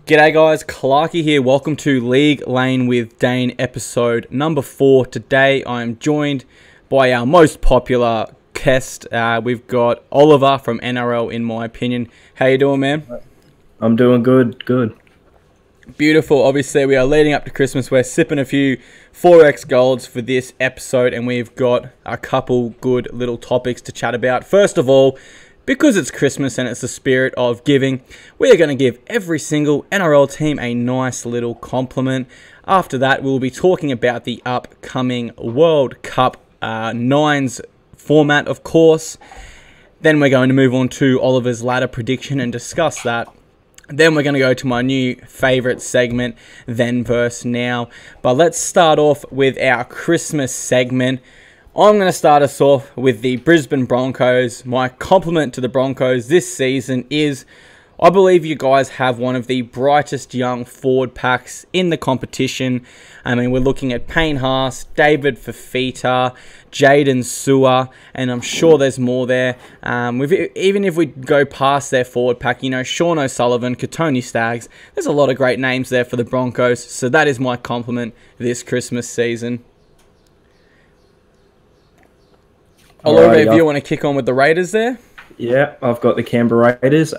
G'day guys, Clarky here. Welcome to League Lane with Dane, episode number 4. Today I am joined by our most popular guest. We've got Oliver from NRL, in my opinion. How you doing, man? I'm doing good. Beautiful. Obviously, we are leading up to Christmas. We're sipping a few 4X golds for this episode, and we've got a couple good little topics to chat about. First of all, because it's Christmas and it's the spirit of giving, we are going to give every single NRL team a nice little compliment. After that, we'll be talking about the upcoming World Cup Nines format, of course. Then we're going to move on to Oliver's ladder prediction and discuss that. Then we're going to go to my new favourite segment, Then Verse Now. But let's start off with our Christmas segment. I'm going to start us off with the Brisbane Broncos. My compliment to the Broncos this season is, I believe you guys have one of the brightest young forward packs in the competition. I mean, we're looking at Payne Haas, David Fafita, Jaden Sewer, and I'm sure there's more there. Even if we go past their forward pack, you know, Sean O'Sullivan, Katoni Staggs, there's a lot of great names there for the Broncos. So that is my compliment this Christmas season. Oliver, if you want to kick on with the Raiders there? Yeah, I've got the Canberra Raiders.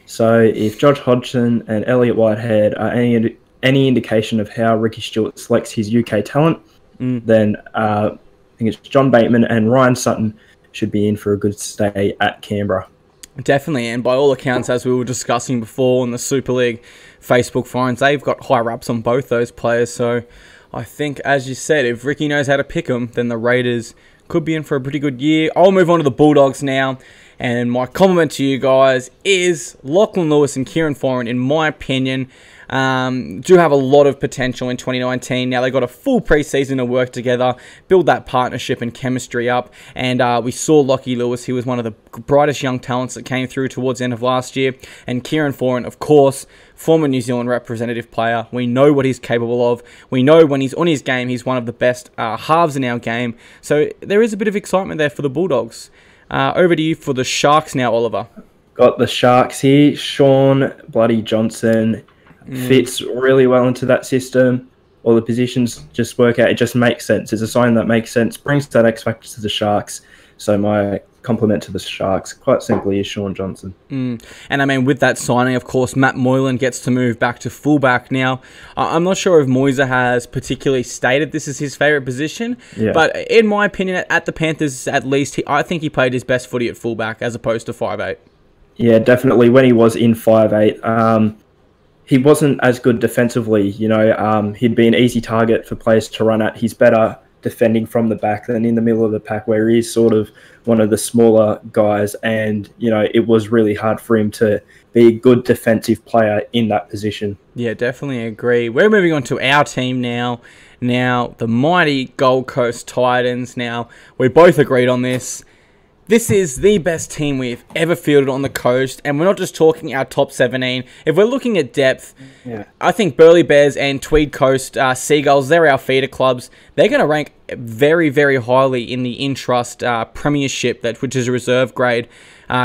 So if Josh Hodgson and Elliot Whitehead are any indication of how Ricky Stuart selects his UK talent, then I think it's John Bateman and Ryan Sutton should be in for a good stay at Canberra. Definitely, and by all accounts, as we were discussing before in the Super League Facebook forums, they've got high raps on both those players. So I think, as you said, if Ricky knows how to pick them, then the Raiders could be in for a pretty good year. I'll move on to the Bulldogs now. And my compliment to you guys is Lachlan Lewis and Kieran Foran, in my opinion, do have a lot of potential in 2019. Now, they got a full preseason to work together, build that partnership and chemistry up. And we saw Lockie Lewis. He was one of the brightest young talents that came through towards the end of last year. And Kieran Foran, of course, former New Zealand representative player. We know what he's capable of. We know when he's on his game, he's one of the best halves in our game. So there is a bit of excitement there for the Bulldogs. Over to you for the Sharks now, Oliver. Got the Sharks here. Sean Bloody Johnson fits really well into that system. All the positions just work out. It just makes sense. It's a sign that makes sense. Brings that X factor to the Sharks. So my compliment to the Sharks, quite simply, is Sean Johnson. And I mean, with that signing, of course, Matt Moylan gets to move back to fullback now. I'm not sure if Moyser has particularly stated this is his favourite position, but in my opinion, at the Panthers, at least, I think he played his best footy at fullback as opposed to 5'8". Yeah, definitely. When he was in 5'8", he wasn't as good defensively. You know, he'd be an easy target for players to run at. He's better defending from the back than in the middle of the pack, where he is sort of one of the smaller guys, and you know, it was really hard for him to be a good defensive player in that position. Yeah, definitely agree. We're moving on to our team now. Now, the mighty Gold Coast Titans. Now, we both agreed on this. This is the best team we've ever fielded on the coast, and we're not just talking our top 17. If we're looking at depth, I think Burleigh Bears and Tweed Coast Seagulls, they're our feeder clubs. They're going to rank very, very highly in the Intrust Premiership, which is a reserve grade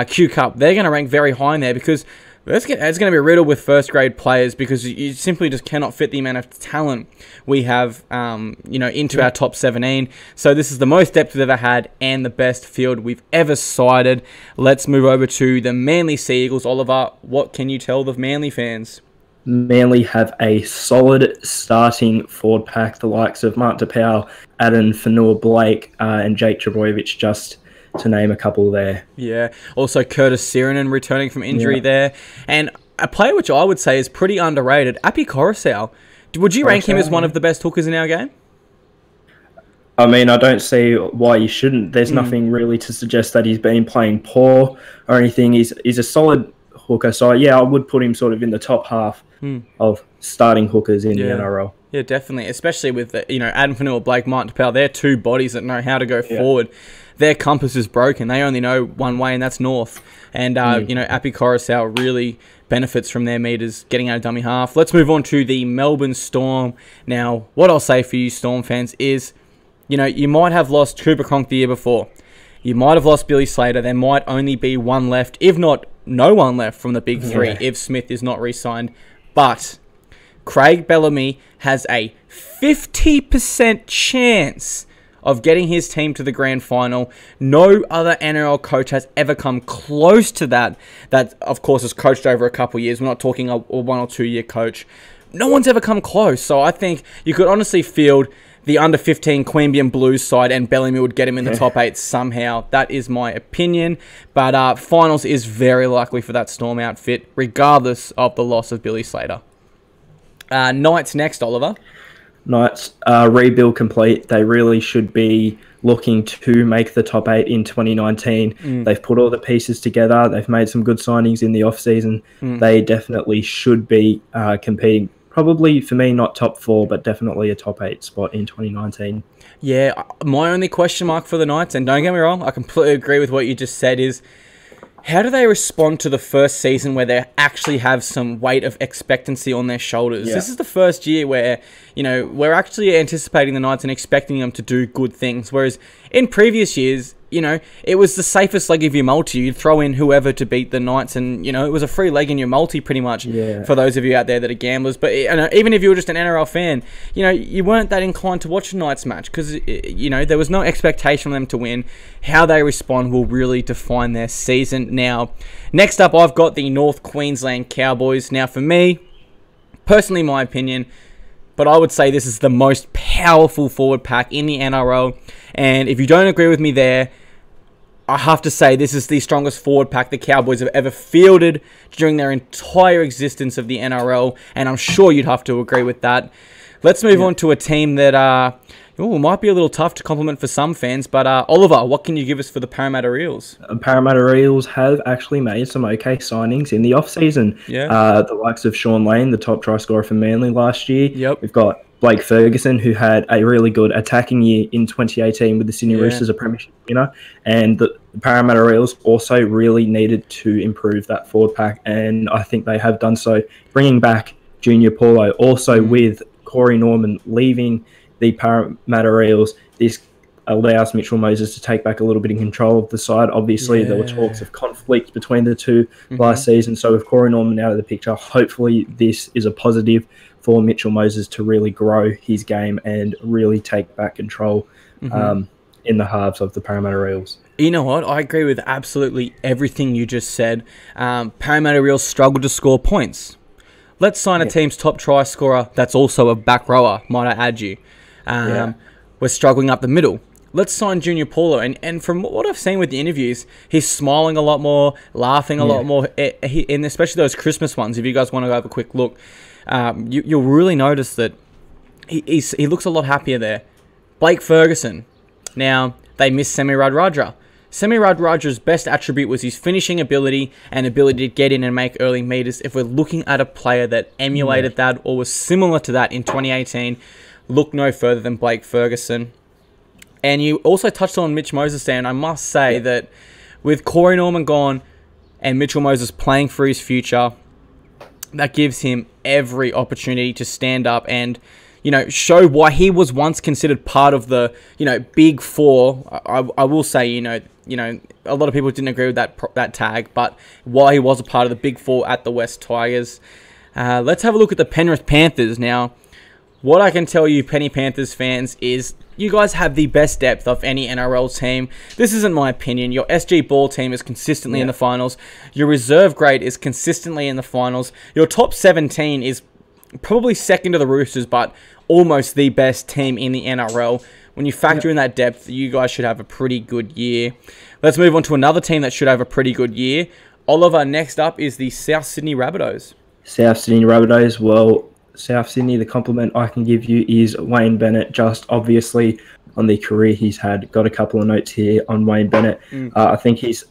Q Cup. They're going to rank very high in there because it's going to be riddled with first-grade players because you simply just cannot fit the amount of talent we have, into our top 17. So this is the most depth we've ever had and the best field we've ever sided. Let's move over to the Manly Sea Eagles. Oliver, what can you tell the Manly fans? Manly have a solid starting forward pack, the likes of Mark DePauw, Adam Fanua-Blake, and Jake Trbojevic, just to name a couple there. Yeah. Also, Curtis Sirenen returning from injury there. And a player which I would say is pretty underrated, Api Coruscant. Would you rank him as one of the best hookers in our game? I mean, I don't see why you shouldn't. There's nothing really to suggest that he's been playing poor or anything. He's a solid hooker. So, yeah, I would put him sort of in the top half of starting hookers in the NRL. Yeah, definitely. Especially with, Adam Fanua-Blake, Mark DePauw. They're two bodies that know how to go forward. Their compass is broken. They only know one way, and that's north. And, Api Coruscant really benefits from their meters getting out of dummy half. Let's move on to the Melbourne Storm. Now, what I'll say for you Storm fans is, you might have lost Cooper Cronk the year before. You might have lost Billy Slater. There might only be one left, if not no one left from the big three, if Smith is not re-signed. But Craig Bellamy has a 50% chance of getting his team to the grand final. No other NRL coach has ever come close to that. That, of course, has coached over a couple of years. We're not talking a 1 or 2 year coach. No one's ever come close. So I think you could honestly field the under 15 Queanbeyan Blues side and Bellamy would get him in the top 8 somehow. That is my opinion. But finals is very likely for that Storm outfit, regardless of the loss of Billy Slater. Knights next, Oliver. Knights, rebuild complete. They really should be looking to make the top 8 in 2019. They've put all the pieces together. They've made some good signings in the off-season. They definitely should be competing. Probably, for me, not top 4, but definitely a top 8 spot in 2019. Yeah, my only question mark for the Knights, and don't get me wrong, I completely agree with what you just said, is how do they respond to the first season where they actually have some weight of expectancy on their shoulders? Yeah. This is the first year where, we're actually anticipating the Knights and expecting them to do good things. Whereas in previous years, it was the safest leg of your multi. You'd throw in whoever to beat the Knights and, it was a free leg in your multi pretty much for those of you out there that are gamblers. But even if you were just an NRL fan, you weren't that inclined to watch a Knights match because, there was no expectation for them to win. How they respond will really define their season. Now, next up, I've got the North Queensland Cowboys. Now, for me, personally, my opinion, but I would say this is the most powerful forward pack in the NRL. And if you don't agree with me there, I have to say this is the strongest forward pack the Cowboys have ever fielded during their entire existence of the NRL. And I'm sure you'd have to agree with that. Let's move on to a team that might be a little tough to compliment for some fans. But Oliver, what can you give us for the Parramatta Eels? Parramatta Eels have actually made some okay signings in the off-season. The likes of Sean Lane, the top try scorer for Manly last year. We've got Blake Ferguson, who had a really good attacking year in 2018 with the Sydney Roosters, a premiership winner. And the Parramatta Eels also really needed to improve that forward pack, and I think they have done so. Bringing back Junior Paulo, also with Corey Norman leaving the Parramatta Eels, this allows Mitchell Moses to take back a little bit in control of the side. Obviously, there were talks of conflict between the two last season. So with Corey Norman out of the picture, hopefully this is a positive for Mitchell Moses to really grow his game and really take back control in the halves of the Parramatta Eels. You know what? I agree with absolutely everything you just said. Parramatta Eels struggled to score points. Let's sign a team's top try scorer that's also a back rower, might I add you. We're struggling up the middle. Let's sign Junior Paulo. And from what I've seen with the interviews, he's smiling a lot more, laughing a lot more, and especially those Christmas ones. If you guys want to go have a quick look, you'll really notice that he looks a lot happier there. Blake Ferguson. Now, they missed Semi Radradra. Semi Radradra's best attribute was his finishing ability and ability to get in and make early meters. If we're looking at a player that emulated that or was similar to that in 2018, look no further than Blake Ferguson. And you also touched on Mitch Moses there, and I must say that with Corey Norman gone and Mitchell Moses playing for his future, that gives him every opportunity to stand up and, show why he was once considered part of the, big four. I will say, a lot of people didn't agree with that tag, but why he was a part of the big four at the West Tigers. Let's have a look at the Penrith Panthers now. What I can tell you, Penny Panthers fans, is you guys have the best depth of any NRL team. This isn't my opinion. Your SG Ball team is consistently in the finals. Your reserve grade is consistently in the finals. Your top 17 is probably second to the Roosters, but almost the best team in the NRL. When you factor in that depth, you guys should have a pretty good year. Let's move on to another team that should have a pretty good year. Oliver, next up is the South Sydney Rabbitohs. South Sydney Rabbitohs, well, South Sydney, the compliment I can give you is Wayne Bennett, just obviously on the career he's had. Got a couple of notes here on Wayne Bennett. I think he's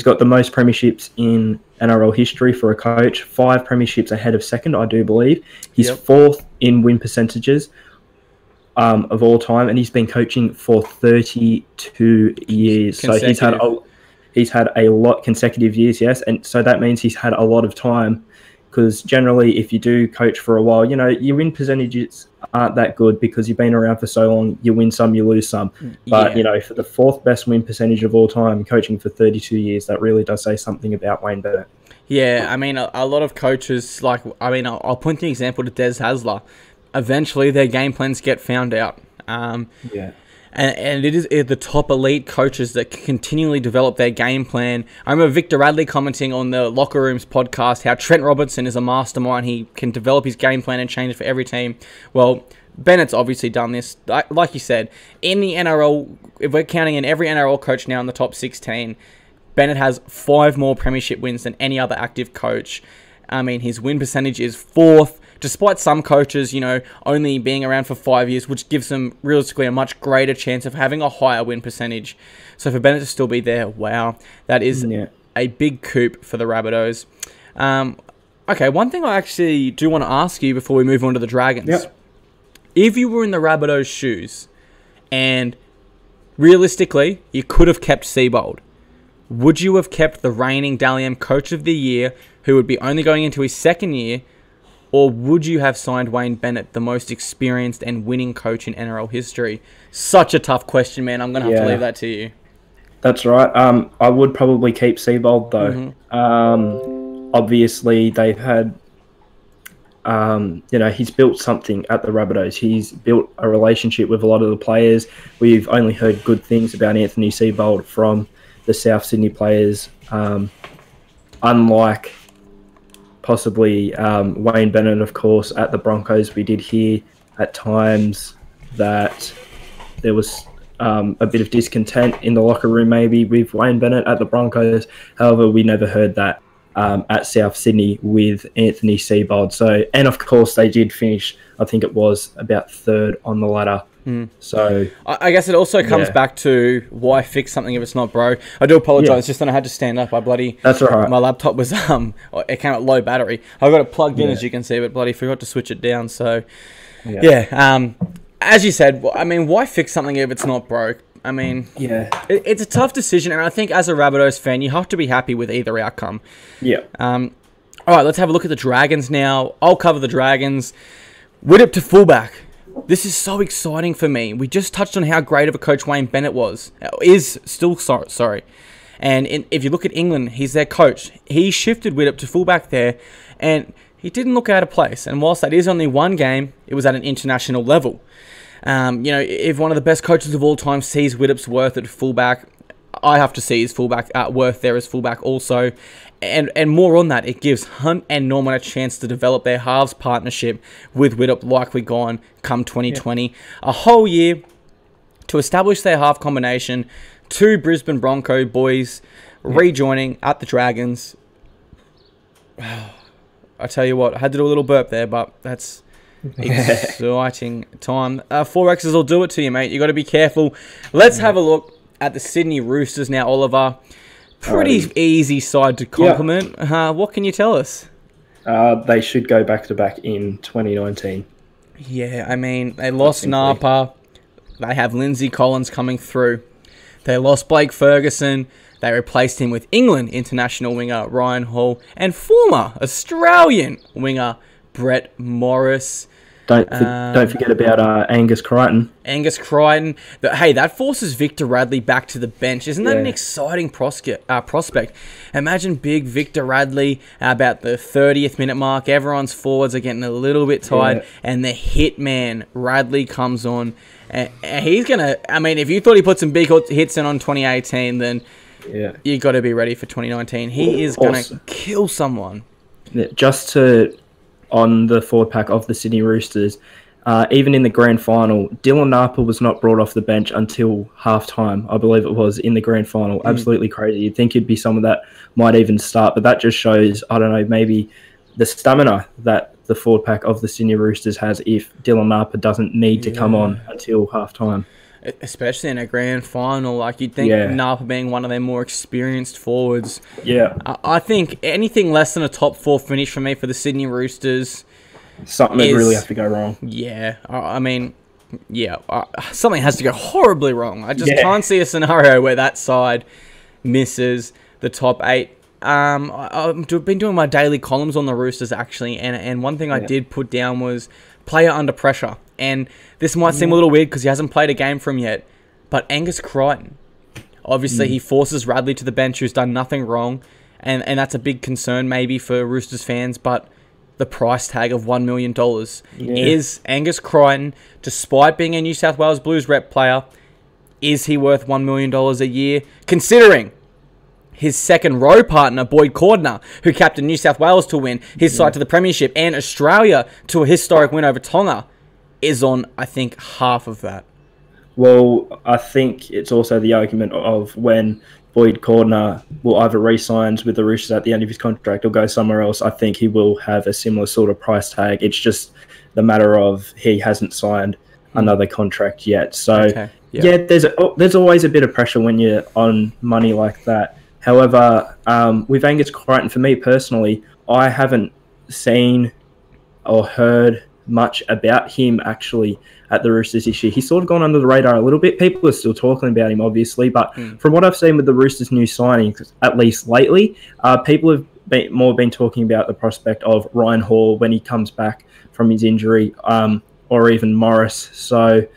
got the most premierships in NRL history for a coach. 5 premierships ahead of second, I do believe. He's 4th in win percentages of all time, and he's been coaching for 32 years. So he's had a lot consecutive years, yes, and so that means he's had a lot of time because generally if you do coach for a while, you know, your win percentages aren't that good because you've been around for so long. You win some, you lose some. But, you know, for the fourth best win percentage of all time, coaching for 32 years, that really does say something about Wayne Bennett. Yeah, I mean, a lot of coaches, like, I mean, I'll point the example to Des Hasler. Eventually, their game plans get found out. Yeah. And it is the top elite coaches that continually develop their game plan. I remember Victor Radley commenting on the Locker Rooms podcast how Trent Robertson is a mastermind. He can develop his game plan and change it for every team. Well, Bennett's obviously done this. Like you said, in the NRL, if we're counting in every NRL coach now in the top 16, Bennett has 5 more premiership wins than any other active coach. I mean, his win percentage is 4th, despite some coaches, you know, only being around for 5 years, which gives them realistically a much greater chance of having a higher win percentage. So for Bennett to still be there, wow, that is a big coup for the Rabbitohs. Okay, one thing I actually do want to ask you before we move on to the Dragons. Yep. If you were in the Rabbitohs' shoes and realistically you could have kept Seibold, would you have kept the reigning Dally M Coach of the Year, who would be only going into his 2nd year, or would you have signed Wayne Bennett, the most experienced and winning coach in NRL history? Such a tough question, man. I'm going to have to leave that to you. That's right. I would probably keep Seibold, though. Obviously, they've had, you know, he's built something at the Rabbitohs. He's built a relationship with a lot of the players. We've only heard good things about Anthony Seibold from the South Sydney players, unlike possibly Wayne Bennett, of course, at the Broncos. We did hear at times that there was a bit of discontent in the locker room maybe with Wayne Bennett at the Broncos. However, we never heard that at South Sydney with Anthony Seibold. So, and of course, they did finish, I think it was about 3rd on the ladder. So I guess it also comes back to why fix something if it's not broke. I do apologise, just then I had to stand up. That's all right. My laptop was it came at low battery. I got it plugged in, as you can see, but bloody forgot to switch it down. So as you said, I mean, why fix something if it's not broke? I mean, it's a tough decision, and I think as a Rabbitohs fan, you have to be happy with either outcome. All right, let's have a look at the Dragons now. I'll cover the Dragons. Widdop to fullback. This is so exciting for me. We just touched on how great of a coach Wayne Bennett is still, sorry. And if you look at England, he's their coach. He shifted Widdop to fullback there, and he didn't look out of place. And whilst that is only one game, it was at an international level. You know, if one of the best coaches of all time sees Widdop's worth at fullback, I have to see his fullback worth there as fullback also. And more on that, it gives Hunt and Norman a chance to develop their halves partnership with Widdop like we gone come 2020. A whole year to establish their half combination. 2 Brisbane Broncos boys rejoining at the Dragons. I tell you what, I had to do a little burp there, but that's exciting time. 4Xs will do it to you, mate. You got to be careful. Let's have a look at the Sydney Roosters now, Oliver. Pretty easy side to compliment. What can you tell us? They should go back-to-back in 2019. Yeah, I mean, they lost Napa. They have Lindsay Collins coming through. They lost Blake Ferguson. They replaced him with England international winger Ryan Hall and former Australian winger Brett Morris. Don't forget about Angus Crichton. Angus Crichton. Hey, that forces Victor Radley back to the bench. Isn't that an exciting prospect? Imagine big Victor Radley about the 30th minute mark. Everyone's forwards are getting a little bit tired. And the hitman, Radley, comes on. And he's going to... I mean, if you thought he put some big hits in on 2018, then you got to be ready for 2019. He is going to kill someone. Just to... on the forward pack of the Sydney Roosters, even in the grand final, Dylan Napa was not brought off the bench until halftime, I believe it was, in the grand final. Absolutely crazy. You'd think it'd be someone that might even start, but that just shows, I don't know, maybe the stamina that the forward pack of the Sydney Roosters has if Dylan Napa doesn't need to come on until halftime. Especially in a grand final, like you'd think Napa being one of their more experienced forwards. I think anything less than a top 4 finish for me for the Sydney Roosters, something that really has to go wrong. I mean, something has to go horribly wrong. I just can't see a scenario where that side misses the top 8. I've been doing my daily columns on the Roosters, actually, and one thing I did put down was player under pressure. And this might seem a little weird because he hasn't played a game for him yet, but Angus Crichton, obviously he forces Radley to the bench, who's done nothing wrong, and that's a big concern maybe for Roosters fans, but the price tag of $1 million is Angus Crichton, despite being a New South Wales Blues rep player, is he worth $1 million a year, considering his second row partner, Boyd Cordner, who captained New South Wales to win his side to the Premiership and Australia to a historic win over Tonga, is on, I think, half of that. Well, I think it's also the argument of when Boyd Cordner will either re-sign with the Roosters at the end of his contract or go somewhere else, I think he will have a similar sort of price tag. It's just the matter of he hasn't signed another contract yet. So, there's always a bit of pressure when you're on money like that. However, with Angus Crichton, for me personally, I haven't seen or heard much about him actually at the Roosters this year. He's sort of gone under the radar a little bit. People are still talking about him, obviously, but from what I've seen with the Roosters' new signings, at least lately, people have been talking about the prospect of Ryan Hall when he comes back from his injury, or even Morris. So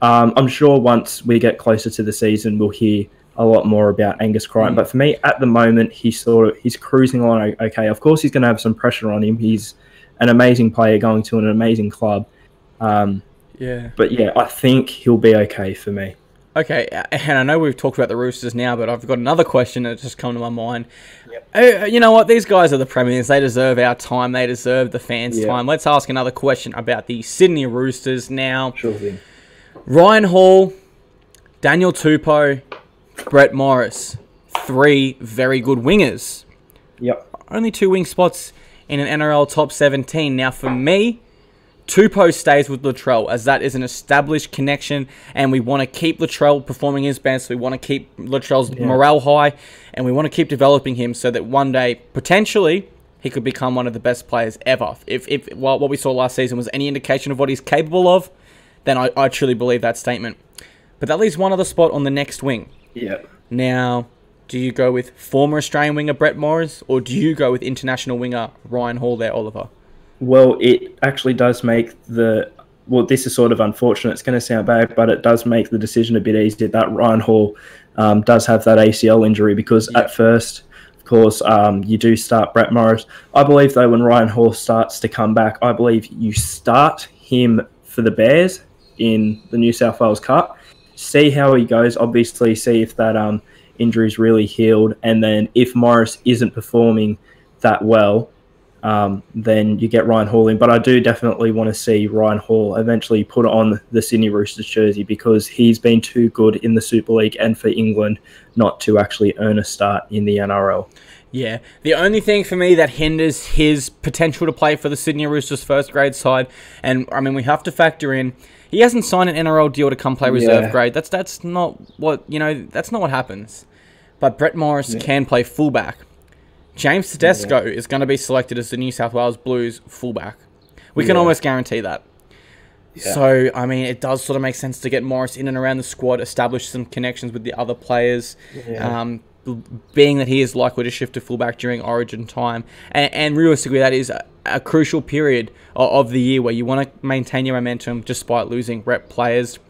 I'm sure once we get closer to the season, we'll hear a lot more about Angus Crichton. But for me, at the moment, he's cruising along okay. Of course, he's going to have some pressure on him. He's an amazing player going to an amazing club. But I think he'll be okay for me. Okay, and I know we've talked about the Roosters now, but I've got another question that's just come to my mind. You know what? These guys are the Premiers. They deserve our time. They deserve the fans' time. Let's ask another question about the Sydney Roosters now. Sure thing. Ryan Hall, Daniel Tupou, Brett Morris, 3 very good wingers. Only 2 wing spots in an NRL top 17. Now, for me, Tupou stays with Latrell, as that is an established connection, and we want to keep Latrell performing his best. We want to keep Latrell's morale high, and we want to keep developing him so that one day, potentially, he could become one of the best players ever. If what we saw last season was any indication of what he's capable of, then I truly believe that statement. But that leaves one other spot on the next wing. Now, do you go with former Australian winger Brett Morris, or do you go with international winger Ryan Hall there, Oliver? Well, it actually does make this is sort of unfortunate. It's going to sound bad, but it does make the decision a bit easier that Ryan Hall does have that ACL injury, because at first, of course, you do start Brett Morris. I believe, though, when Ryan Hall starts to come back, I believe you start him for the Bears in the New South Wales Cup. See how he goes, obviously, see if that injury's really healed, and then if Morris isn't performing that well, then you get Ryan Hall in. But I do definitely want to see Ryan Hall eventually put on the Sydney Roosters jersey, because he's been too good in the Super League and for England not to actually earn a start in the NRL. Yeah, the only thing for me that hinders his potential to play for the Sydney Roosters first grade side, and I mean, we have to factor in, he hasn't signed an NRL deal to come play reserve grade. That's not what, that's not what happens. But Brett Morris can play fullback. James Tedesco is going to be selected as the New South Wales Blues fullback. We can almost guarantee that. So, I mean, it does sort of make sense to get Morris in and around the squad, establish some connections with the other players, being that he is likely to shift to fullback during Origin time. And realistically, that is a crucial period of the year where you want to maintain your momentum despite losing rep players.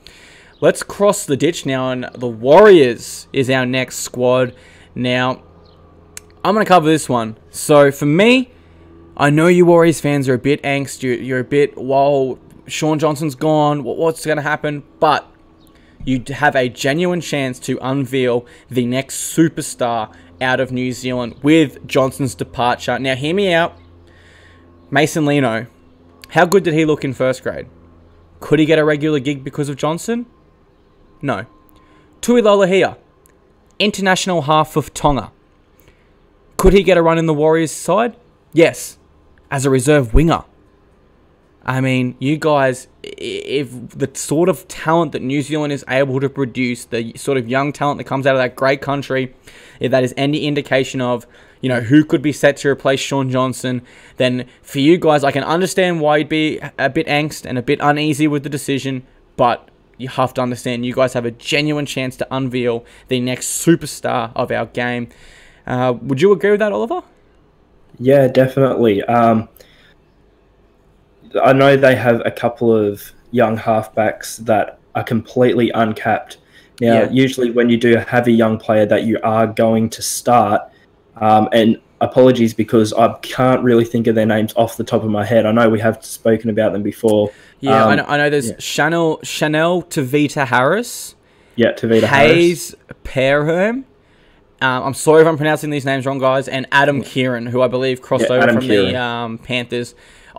Let's cross the ditch now, and the Warriors is our next squad. Now, I'm going to cover this one. So, for me, I know you Warriors fans are a bit angst. You're a bit, whoa, Sean Johnson's gone. What's going to happen? But you have a genuine chance to unveil the next superstar out of New Zealand with Johnson's departure. Now, hear me out. Mason Lino. How good did he look in first grade? Could he get a regular gig because of Johnson? No. Tui Lolohea. International half of Tonga. Could he get a run in the Warriors side? Yes. As a reserve winger. I mean, you guys, if the sort of talent that New Zealand is able to produce, the sort of young talent that comes out of that great country, if that is any indication of, who could be set to replace Sean Johnson, then for you guys, I can understand why you'd be a bit angst and a bit uneasy with the decision, but you have to understand you guys have a genuine chance to unveil the next superstar of our game. Would you agree with that, Oliver? Yeah, definitely. I know they have a couple of young halfbacks that are completely uncapped. Now, usually when you do have a young player that you are going to start, and apologies because I can't really think of their names off the top of my head. I know we have spoken about them before. Yeah, I know there's Chanel Tavita Harris. Yeah, Tavita Hayes Perham. I'm sorry if I'm pronouncing these names wrong, guys. And Adam Kieran, who I believe crossed over from the Panthers.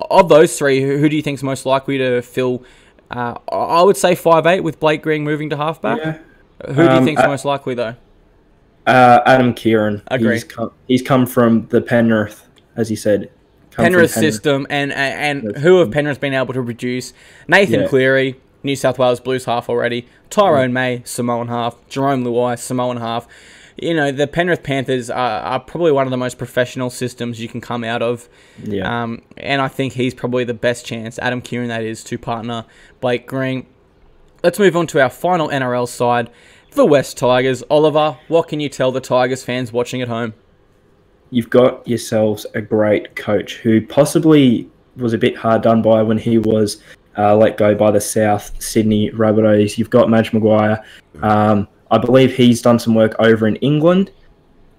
Of those three, who do you think is most likely to fill? I would say 5'8" with Blake Green moving to halfback. Yeah. Who do you think is most likely, though? Adam Kieran. Agree. He's come from the Penrith, as he said. Penrith system, and who have Penrith been able to produce? Nathan Cleary, New South Wales Blues half already. Tyrone May, Samoan half. Jerome Luai, Samoan half. You know, the Penrith Panthers are probably one of the most professional systems you can come out of. Yeah. And I think he's probably the best chance, Adam Kieran that is, to partner Blake Green. Let's move on to our final NRL side, the West Tigers. Oliver, what can you tell the Tigers fans watching at home? You've got yourselves a great coach who possibly was a bit hard done by when he was let go by the South Sydney Rabbitohs. You've got Madge Maguire. I believe he's done some work over in England.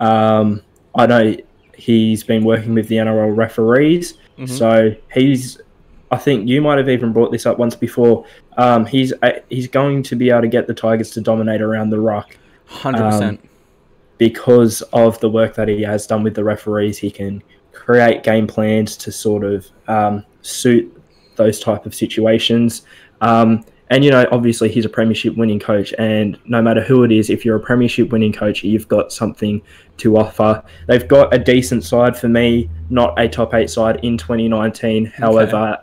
I know he's been working with the NRL referees. So I think you might have even brought this up once before. He's going to be able to get the Tigers to dominate around the ruck. 100%. Because of the work that he has done with the referees, he can create game plans to sort of suit those type of situations. And, you know, obviously he's a premiership winning coach, and no matter who it is, if you're a premiership winning coach, you've got something to offer. They've got a decent side for me, not a top 8 side in 2019. However,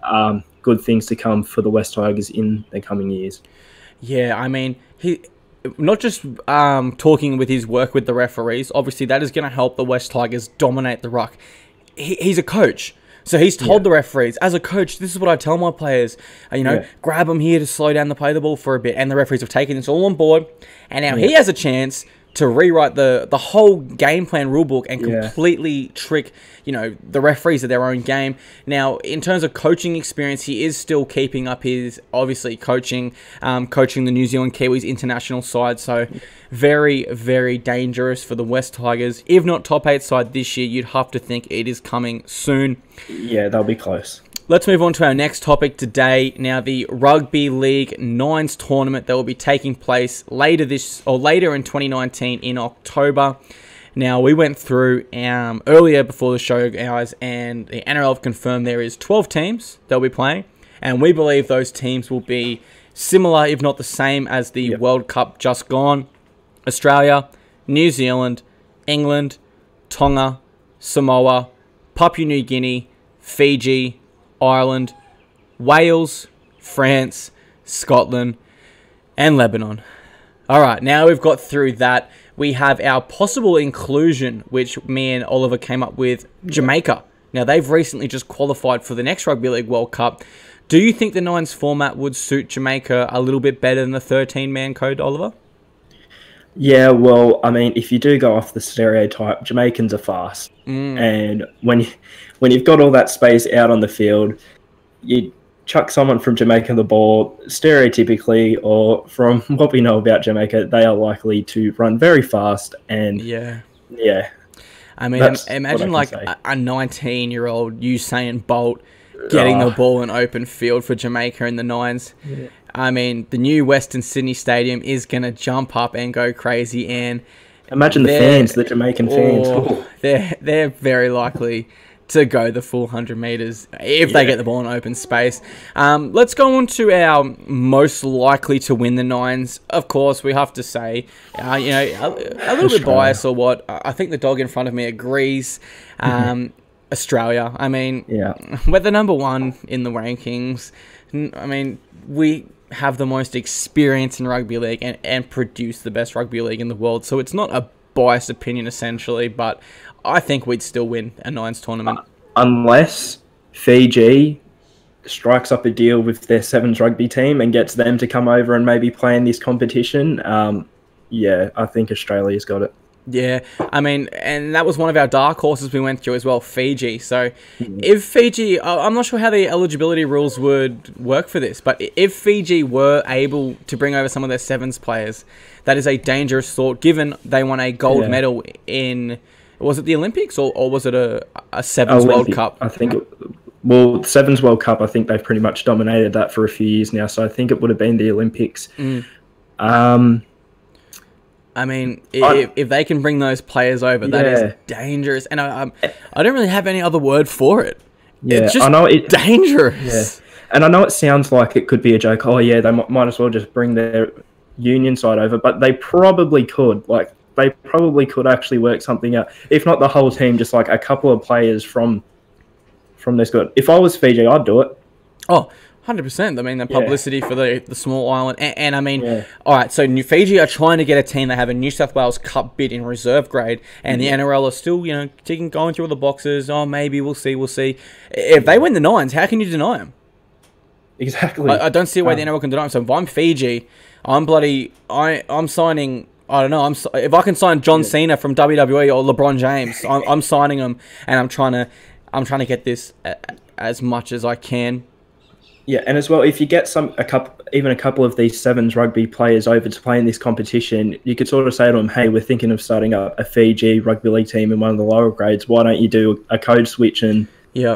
good things to come for the West Tigers in the coming years. Yeah, I mean, he not just talking with his work with the referees, obviously that is going to help the West Tigers dominate the ruck. He's a coach. So he's told the referees, as a coach, this is what I tell my players, grab them here to slow down the play of the ball for a bit. And the referees have taken this all on board. And now he has a chance to rewrite the whole game plan rulebook and completely trick, the referees at their own game. Now, in terms of coaching experience, he is still keeping up his, obviously, coaching the New Zealand Kiwis international side. So very, very dangerous for the West Tigers. If not top 8 side this year, you'd have to think it is coming soon. Yeah, they'll be close. Let's move on to our next topic today. Now, the Rugby League Nines tournament that will be taking place later in 2019 in October. Now, we went through earlier before the show, guys, and the NRL have confirmed there is 12 teams that will be playing, and we believe those teams will be similar, if not the same, as the World Cup just gone. Australia, New Zealand, England, Tonga, Samoa, Papua New Guinea, Fiji, Ireland, Wales, France, Scotland, and Lebanon. All right, now we've got through that. We have our possible inclusion, which me and Oliver came up with, Jamaica. Now, they've recently just qualified for the next Rugby League World Cup. Do you think the Nines format would suit Jamaica a little bit better than the 13-man code, Oliver? Yeah, well, I mean, if you do go off the stereotype, Jamaicans are fast. And when you've got all that space out on the field, you chuck someone from Jamaica the ball, stereotypically, or from what we know about Jamaica, they are likely to run very fast. And yeah. I mean, imagine like a 19-year-old Usain Bolt getting the ball in open field for Jamaica in the Nines. Yeah. I mean, the new Western Sydney Stadium is going to jump up and go crazy. And imagine the fans, the Jamaican fans. They're very likely to go the full 100 metres if they get the ball in open space. Let's go on to our most likely to win the Nines. Of course, we have to say, a little bit biased or what. I think the dog in front of me agrees. Australia. I mean, we're the number 1 in the rankings. I mean, we have the most experience in rugby league and produce the best rugby league in the world. So it's not a biased opinion, essentially, but I think we'd still win a Nines tournament. Unless Fiji strikes up a deal with their Sevens rugby team and gets them to come over and maybe play in this competition, I think Australia's got it. Yeah, I mean, and that was one of our dark horses we went through as well, Fiji. So if Fiji, I'm not sure how the eligibility rules would work for this, but if Fiji were able to bring over some of their sevens players, that is a dangerous thought, given they won a gold medal in, was it the Olympics or was it a sevens World Cup? I think, well, sevens World Cup, I think they've pretty much dominated that for a few years now, so I think it would have been the Olympics. I mean, if they can bring those players over, that is dangerous. And I don't really have any other word for it. Yeah, it's just I know dangerous. Yeah. And I know it sounds like it could be a joke. Oh, yeah, they might as well just bring their union side over. But they probably could. Like, they probably could actually work something out. If not the whole team, just like a couple of players from this good. If I was Fiji, I'd do it. Oh, 100%. I mean, the publicity for the small island. And I mean, all right, so New Fiji are trying to get a team. They have a New South Wales Cup bid in reserve grade, and the NRL are still, going through all the boxes. Oh, maybe we'll see. If they win the Nines, how can you deny them? Exactly. I don't see a way the NRL can deny them. So if I'm Fiji, I'm signing... I don't know. If I can sign John Cena from WWE or LeBron James, I'm signing them, and I'm trying to get this as much as I can. Yeah, and as well, if you get a couple of these sevens rugby players over to play in this competition, you could sort of say to them, "Hey, we're thinking of starting up a Fiji rugby league team in one of the lower grades. Why don't you do a code switch and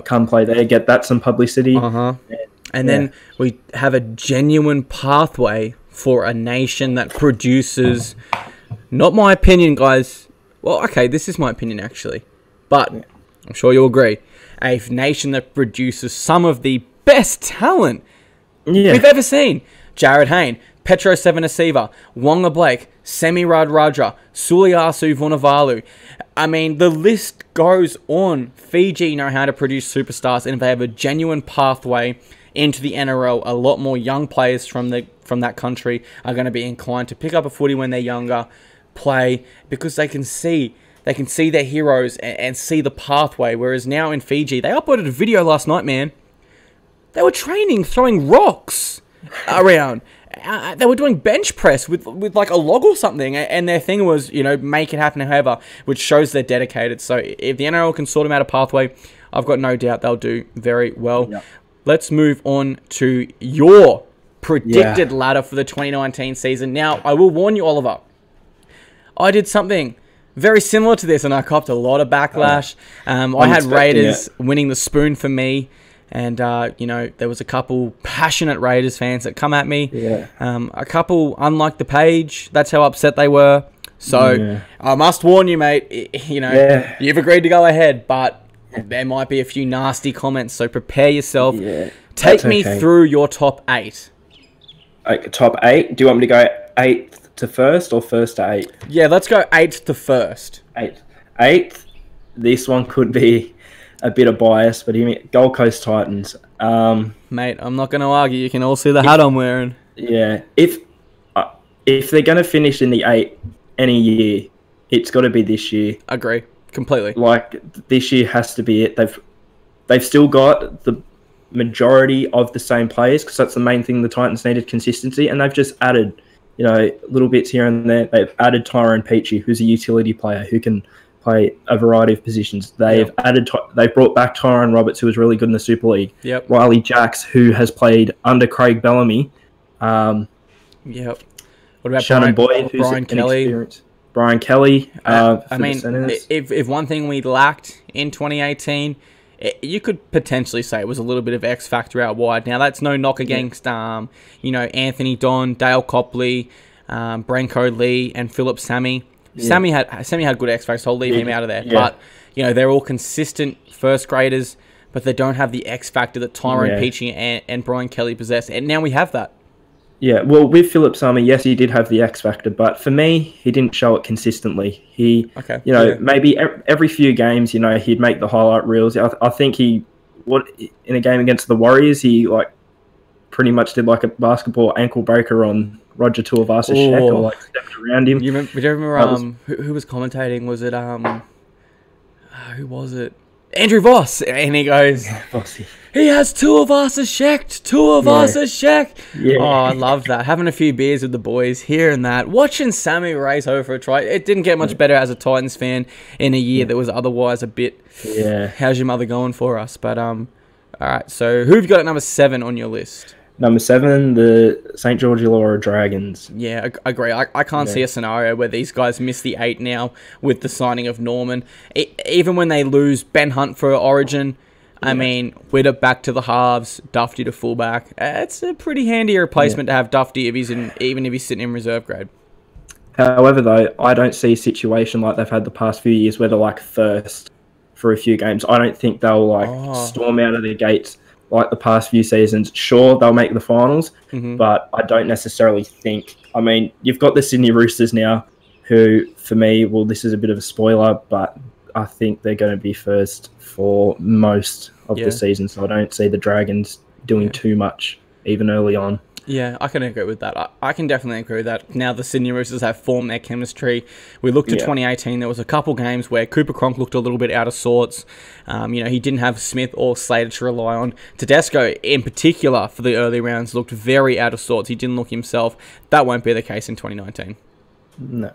come play there? Get that some publicity." And then we have a genuine pathway for a nation that produces. Not my opinion, guys. Well, okay, this is my opinion actually, but I'm sure you'll agree. A nation that produces some of the best talent we've ever seen. Jared Hayne, Petro Sevenasiva, Wonga Blake, Semi Radradra, Suliasu Vunivalu. I mean, the list goes on. Fiji know how to produce superstars, and if they have a genuine pathway into the NRL, a lot more young players from that country are going to be inclined to pick up a footy when they're younger, play, because they can see their heroes and see the pathway. Whereas now in Fiji, they uploaded a video last night, man. They were training, throwing rocks around. They were doing bench press with like a log or something. And their thing was, make it happen, however, which shows they're dedicated. So if the NRL can sort them out a pathway, I've got no doubt they'll do very well. Yep. Let's move on to your predicted ladder for the 2019 season. Now, I will warn you, Oliver. I did something very similar to this, and I copped a lot of backlash. I had Raiders winning the spoon for me. And, there was a couple passionate Raiders fans that come at me. Yeah. A couple unliked the page. That's how upset they were. So I must warn you, mate. You've agreed to go ahead, but there might be a few nasty comments. So prepare yourself. Yeah, Take me through your top 8. Top 8? Do you want me to go 8th to 1st or 1st to 8th? Yeah, let's go 8th to 1st. 8th. This one could be a bit of bias, but Gold Coast Titans. Mate, I'm not going to argue. You can all see the hat I'm wearing. Yeah. If they're going to finish in the 8 any year, it's got to be this year. Agree. Completely. Like, this year has to be it. They've still got the majority of the same players, because that's the main thing the Titans needed, consistency, and they've just added, little bits here and there. They've added Tyrone Peachy, who's a utility player who can play a variety of positions. They've brought back Tyrone Roberts, who was really good in the Super League. Yep. Riley Jacks, who has played under Craig Bellamy. What about Shannon Boyd, who's Brian Kelly? Brian Kelly. If one thing we lacked in 2018, you could potentially say it was a little bit of X factor out wide. Now that's no knock against Anthony Don, Dale Copley, Branko Lee, and Philip Sammy. Yeah. Sammy had good X factor, so I'll leave him out of there. Yeah. But they're all consistent first graders, but they don't have the X factor that Tyrone Peachy and Brian Kelly possess. And now we have that. Yeah, well, with Philip Sammy, yes, he did have the X factor, but for me, he didn't show it consistently. Maybe every few games, he'd make the highlight reels. I think in a game against the Warriors, he pretty much did like a basketball ankle breaker on Roger Tuivasa-Sheck, or stepped around him. Do you remember who was commentating? Was it who was it? Andrew Voss. And he goes, Bossy. he has two of us as checked. Two of us as checked. Yeah. Oh, I love that. Having a few beers with the boys, hearing that. Watching Sammy race over for a try. It didn't get much better as a Titans fan in a year that was otherwise a bit, how's your mother going for us? But, all right. So, who have you got at number 7 on your list? Number 7, the St. George Illawarra Dragons. Yeah, I agree. I can't see a scenario where these guys miss the 8 now with the signing of Norman. Even when they lose Ben Hunt for Origin, I mean, Widdop back to the halves, Dufty to fullback. It's a pretty handy replacement to have Dufty even if he's sitting in reserve grade. However, though, I don't see a situation like they've had the past few years where they're like first for a few games. I don't think they'll storm out of the gates like the past few seasons. Sure, they'll make the finals, but I don't necessarily think... I mean, you've got the Sydney Roosters now, who, for me, well, this is a bit of a spoiler, but I think they're going to be first for most of the season, so I don't see the Dragons doing too much, even early on. Yeah, I can agree with that. I can definitely agree with that. Now the Sydney Roosters have formed their chemistry. We looked at 2018. There was a couple games where Cooper Cronk looked a little bit out of sorts. He didn't have Smith or Slater to rely on. Tedesco, in particular, for the early rounds, looked very out of sorts. He didn't look himself. That won't be the case in 2019. No.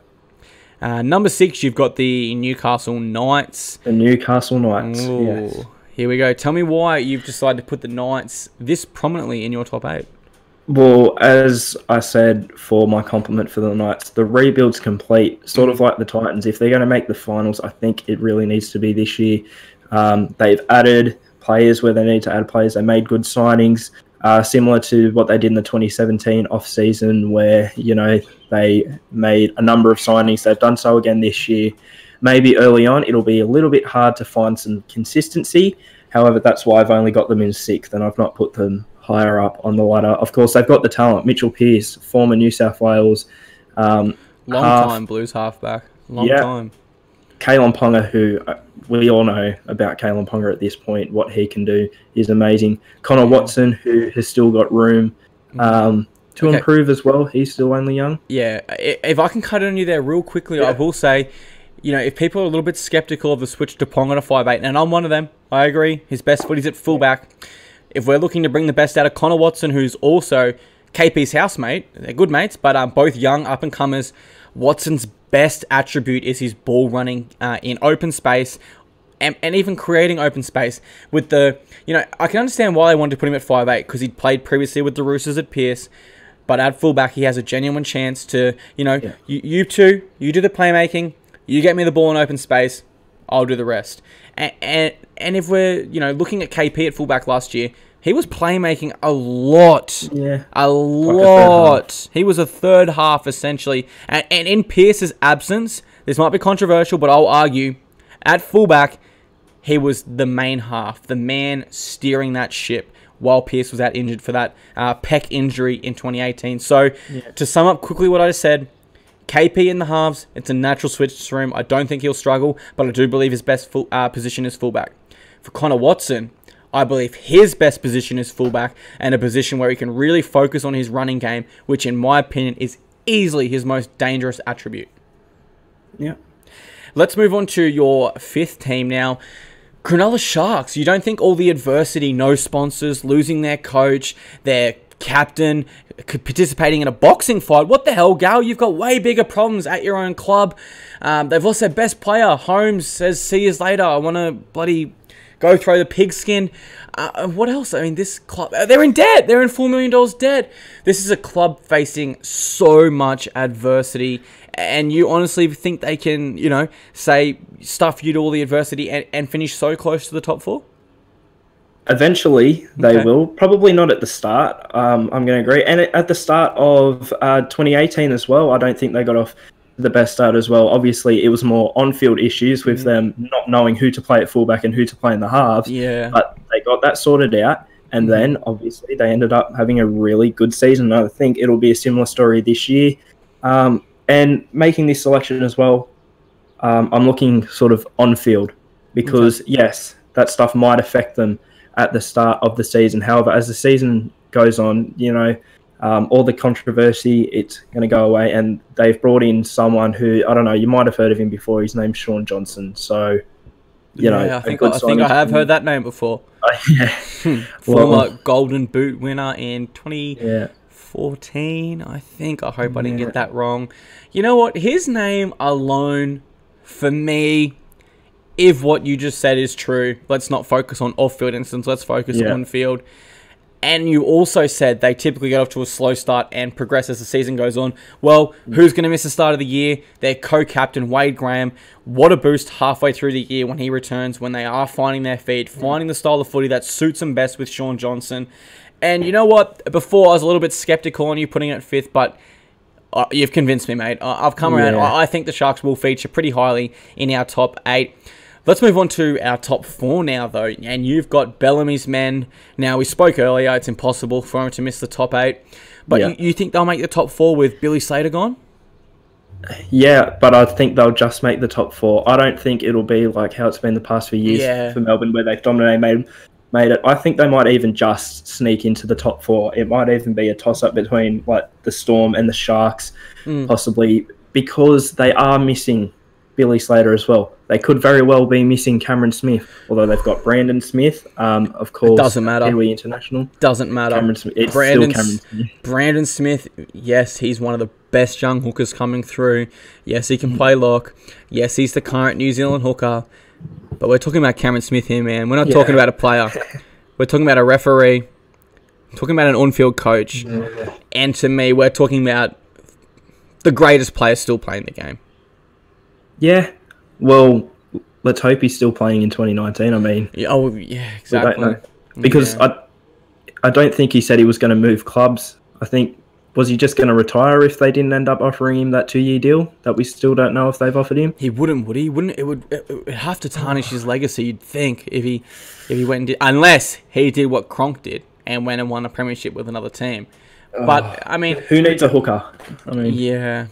Number 6, you've got the Newcastle Knights. The Newcastle Knights, yes. Here we go. Tell me why you've decided to put the Knights this prominently in your top 8. Well, as I said for my compliment for the Knights, the rebuild's complete, sort of like the Titans. If they're going to make the finals, I think it really needs to be this year. They've added players where they need to add players. They made good signings, similar to what they did in the 2017 off-season where, they made a number of signings. They've done so again this year. Maybe early on, it'll be a little bit hard to find some consistency. However, that's why I've only got them in 6th and I've not put them higher up on the ladder. Of course, they've got the talent. Mitchell Pearce, former New South Wales. Time Blues halfback. Long time. Kalen Ponga, who we all know about Kalen Ponga at this point, what he can do is amazing. Connor Watson, who has still got room to improve as well. He's still only young. Yeah, if I can cut on you there real quickly, I will say, if people are a little bit sceptical of the switch to Ponga to 5'8", and I'm one of them, I agree. His best foot is at fullback. If we're looking to bring the best out of Connor Watson, who's also KP's housemate, they're good mates, but both young up-and-comers, Watson's best attribute is his ball running in open space and even creating open space. With the, I can understand why they wanted to put him at 5'8", because he'd played previously with the Roosters at Pearce, but at fullback, he has a genuine chance to, you two, you do the playmaking, you get me the ball in open space, I'll do the rest. And if we're, looking at KP at fullback last year, he was playmaking a lot. Yeah. A lot. He was a third half, essentially. And in Pearce's absence, this might be controversial, but I'll argue, at fullback, he was the main half, the man steering that ship while Pearce was out injured for that pec injury in 2018. So, to sum up quickly what I just said, KP in the halves, it's a natural switch to him. I don't think he'll struggle, but I do believe his best position is fullback. For Connor Watson, I believe his best position is fullback and a position where he can really focus on his running game, which in my opinion is easily his most dangerous attribute. Yeah. Let's move on to your 5th team now. Cronulla Sharks. You don't think all the adversity, no sponsors, losing their coach, their captain, participating in a boxing fight. What the hell, Gal? You've got way bigger problems at your own club. They've lost their best player. Holmes says, see you later. I want to bloody go throw the pigskin. What else? I mean, this club, they're in debt. They're in $4 million debt. This is a club facing so much adversity. And you honestly think they can, say, stuff you to all the adversity and finish so close to the top 4? Eventually, they will. Probably not at the start. I'm going to agree. And at the start of 2018 as well, I don't think they got off the best start as well. Obviously, it was more on-field issues with them not knowing who to play at fullback and who to play in the halves. Yeah. But they got that sorted out. And then, obviously, they ended up having a really good season. I think it'll be a similar story this year. And making this selection as well, I'm looking sort of on-field because, yes, that stuff might affect them at the start of the season. However, as the season goes on, all the controversy, it's going to go away. And they've brought in someone who, I don't know, you might have heard of him before. His name's Sean Johnson. So, I think I have heard that name before. Yeah. Former Golden Boot winner in 2014, I think. I hope I didn't get that wrong. You know what? His name alone, for me, if what you just said is true, let's not focus on off-field instance. Let's focus on field. And you also said they typically get off to a slow start and progress as the season goes on. Well, who's going to miss the start of the year? Their co-captain, Wade Graham. What a boost halfway through the year when he returns, when they are finding their feet, finding the style of footy that suits them best with Sean Johnson. And you know what? Before, I was a little bit skeptical on you putting it at 5th, but you've convinced me, mate. I've come around. I think the Sharks will feature pretty highly in our top 8. Let's move on to our top 4 now, though. And you've got Bellamy's men. Now, we spoke earlier. It's impossible for him to miss the top 8. But you think they'll make the top 4 with Billy Slater gone? Yeah, but I think they'll just make the top 4. I don't think it'll be like how it's been the past few years for Melbourne, where they've dominated, made it. I think they might even just sneak into the top 4. It might even be a toss-up between like the Storm and the Sharks, possibly, because they are missing Billy Slater as well. They could very well be missing Cameron Smith, although they've got Brandon Smith, of course. It doesn't matter. Kiwi International. Doesn't matter. Cameron Smith. It's still Cameron Smith. Brandon Smith, yes, he's one of the best young hookers coming through. Yes, he can play lock. Yes, he's the current New Zealand hooker. But we're talking about Cameron Smith here, man. We're not talking about a player. We're talking about a referee. We're talking about an on-field coach. And to me, we're talking about the greatest player still playing the game. Yeah, well, let's hope he's still playing in 2019. I mean, exactly. I don't know. Because I don't think he said he was going to move clubs. I think, was he just going to retire if they didn't end up offering him that 2-year deal that we still don't know if they've offered him? He wouldn't, would he? It would have to tarnish his legacy, you'd think, if he went and did, unless he did what Cronk did and went and won a premiership with another team. But I mean, who needs a hooker? I mean, yeah.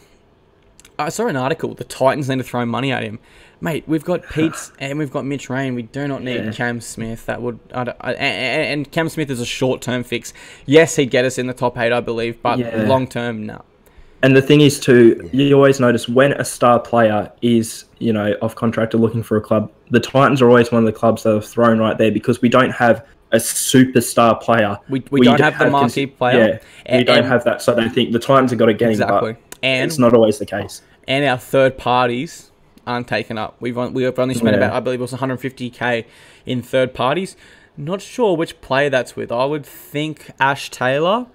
I saw an article. The Titans need to throw money at him, mate. We've got Pete's and we've got Mitch Rain. We do not need Cam Smith. That would and Cam Smith is a short-term fix. Yes, he'd get us in the top 8, I believe, but long-term, no. And the thing is, too, you always notice when a star player is, off contract or looking for a club, the Titans are always one of the clubs that are thrown right there because we don't have a superstar player. We don't have the marquee player. Yeah, we don't have that. So they think the Titans have got to get him. But and it's not always the case. And our third parties aren't taken up. We've only spent about, I believe it was 150k in third parties. Not sure which player that's with. I would think Ash Taylor.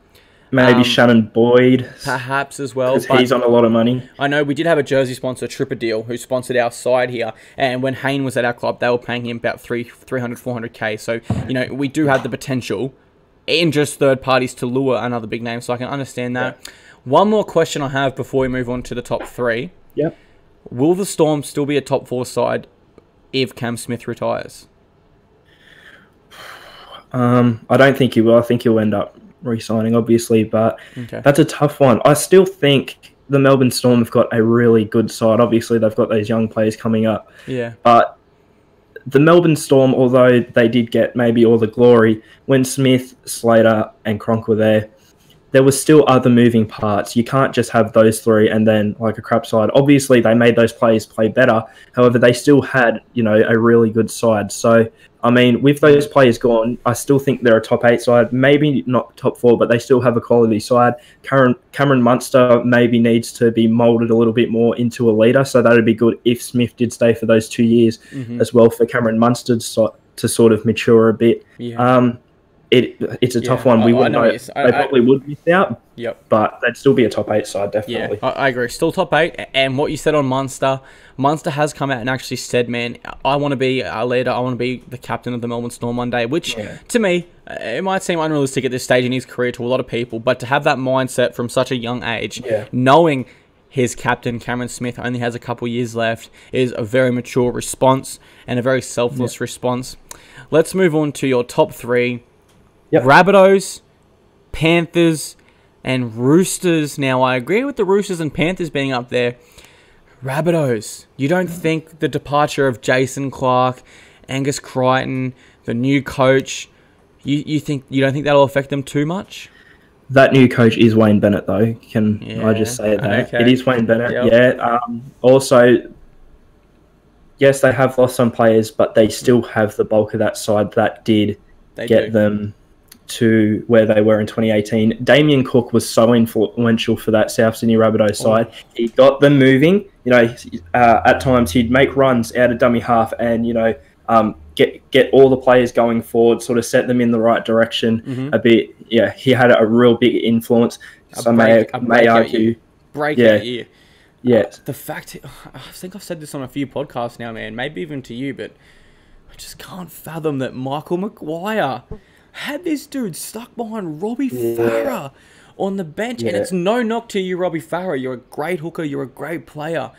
Maybe Shannon Boyd. Perhaps as well. Because he's on a lot of money. I know we did have a jersey sponsor, Tripper Deal, who sponsored our side here. And when Hayne was at our club, they were paying him about 300, 400k. So, we do have the potential in just third parties to lure another big name. So I can understand that. Yeah. One more question I have before we move on to the top 3. Yep. Will the Storm still be a top 4 side if Cam Smith retires? I don't think he will. I think he'll end up re-signing, obviously, but that's a tough one. I still think the Melbourne Storm have got a really good side. Obviously, they've got those young players coming up. Yeah. But the Melbourne Storm, although they did get maybe all the glory, when Smith, Slater and Cronk were there was still other moving parts. You can't just have those 3 and then like a crap side. Obviously, they made those players play better. However, they still had, a really good side. So, I mean, with those players gone, I still think they're a top 8 side. Maybe not top 4, but they still have a quality side. Cameron Munster maybe needs to be moulded a little bit more into a leader. So that would be good if Smith did stay for those 2 years as well for Cameron Munster to sort of mature a bit. Yeah. It's a tough one. We wouldn't know. They probably would miss out. Yep. But they'd still be a top 8 side, definitely. Yeah, I agree. Still top 8. And what you said on Munster has come out and actually said, man, I want to be a leader. I want to be the captain of the Melbourne Storm one day, which to me, it might seem unrealistic at this stage in his career to a lot of people, but to have that mindset from such a young age, knowing his captain, Cameron Smith, only has a couple years left, is a very mature response and a very selfless response. Let's move on to your top 3. Yep. Rabbitohs, Panthers, and Roosters. Now, I agree with the Roosters and Panthers being up there. Rabbitohs, you don't think the departure of Jason Clark, Angus Crichton, the new coach, you don't think that'll affect them too much? That new coach is Wayne Bennett, though. Can I just say that? Okay. It is Wayne Bennett, Also, yes, they have lost some players, but they still have the bulk of that side that did get them to where they were in 2018. Damien Cook was so influential for that South Sydney Rabbitohs side. He got them moving. You know, at times he'd make runs out of dummy half and, you know, get all the players going forward, sort of set them in the right direction a bit. Yeah, he had a real big influence. Some may argue. Breakout year. Yeah. The fact, I think I've said this on a few podcasts now, man, maybe even to you, but I just can't fathom that Michael Maguire had this dude stuck behind Robbie Farah on the bench. And it's no knock to you, Robbie Farah. You're a great hooker. You're a great player.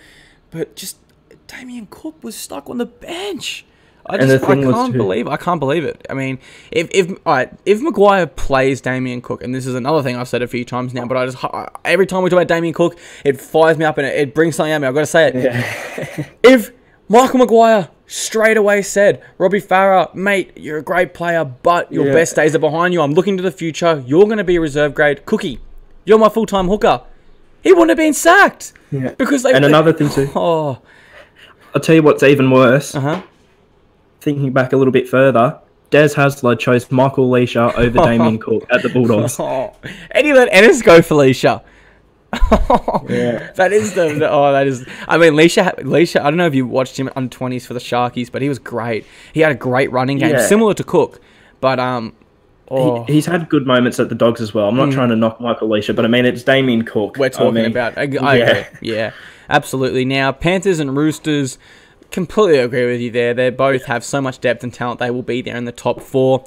But just Damien Cook was stuck on the bench. I can't believe it. I mean, if Maguire plays Damien Cook, and this is another thing I've said a few times now, but every time we talk about Damien Cook, it fires me up and it brings something at me. I've got to say it. Yeah. If Michael Maguire straight away said, Robbie Farah, mate, you're a great player, but your best days are behind you. I'm looking to the future. You're going to be a reserve grade. Cookie, you're my full-time hooker. He wouldn't have been sacked. Yeah. Because another thing too. I'll tell you what's even worse. Thinking back a little bit further, Des Hasler chose Michael Leisha over Damien Cook at the Bulldogs. And he let Ennis go for Leisha. That is I mean, Leisha, I don't know if you watched him on 20s for the Sharkies, but he was great. He had a great running game, similar to Cook. But he's had good moments at the Dogs as well. I'm not trying to knock Michael Leisha, but I mean, it's Damien Cook we're talking about. I agree. Yeah, absolutely. Now, Panthers and Roosters, completely agree with you there. They both have so much depth and talent. They will be there in the top four.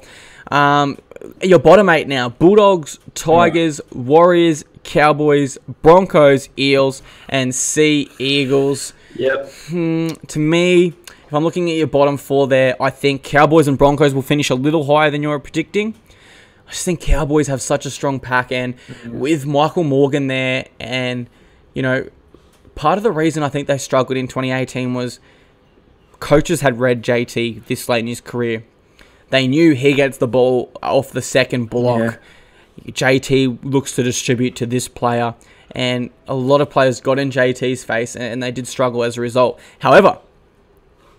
Your bottom eight now: Bulldogs, Tigers, Warriors, Cowboys, Broncos, Eels, and Sea Eagles. Yep. To me, if I'm looking at your bottom four there, I think Cowboys and Broncos will finish a little higher than you're predicting. I just think Cowboys have such a strong pack, and with Michael Morgan there, and, you know, part of the reason I think they struggled in 2018 was coaches had read JT this late in his career. They knew he gets the ball off the second block. JT looks to distribute to this player, and a lot of players got in JT's face, and they did struggle as a result. However,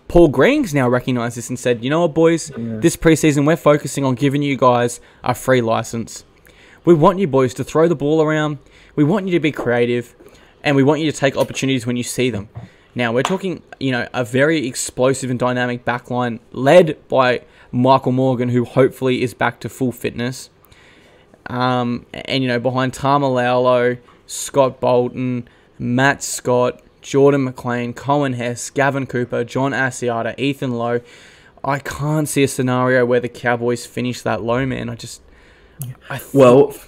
Paul Green's now recognised this and said, you know what, boys, this preseason we're focusing on giving you guys a free license. We want you boys to throw the ball around. We want you to be creative, and we want you to take opportunities when you see them. Now, we're talking, you know, a very explosive and dynamic backline led by Michael Morgan, who hopefully is back to full fitness. And, you know, behind Tamalalo, Scott Bolton, Matt Scott, Jordan McLean, Cohen Hess, Gavin Cooper, John Asiata, Ethan Lowe. I can't see a scenario where the Cowboys finish that low, man. I just want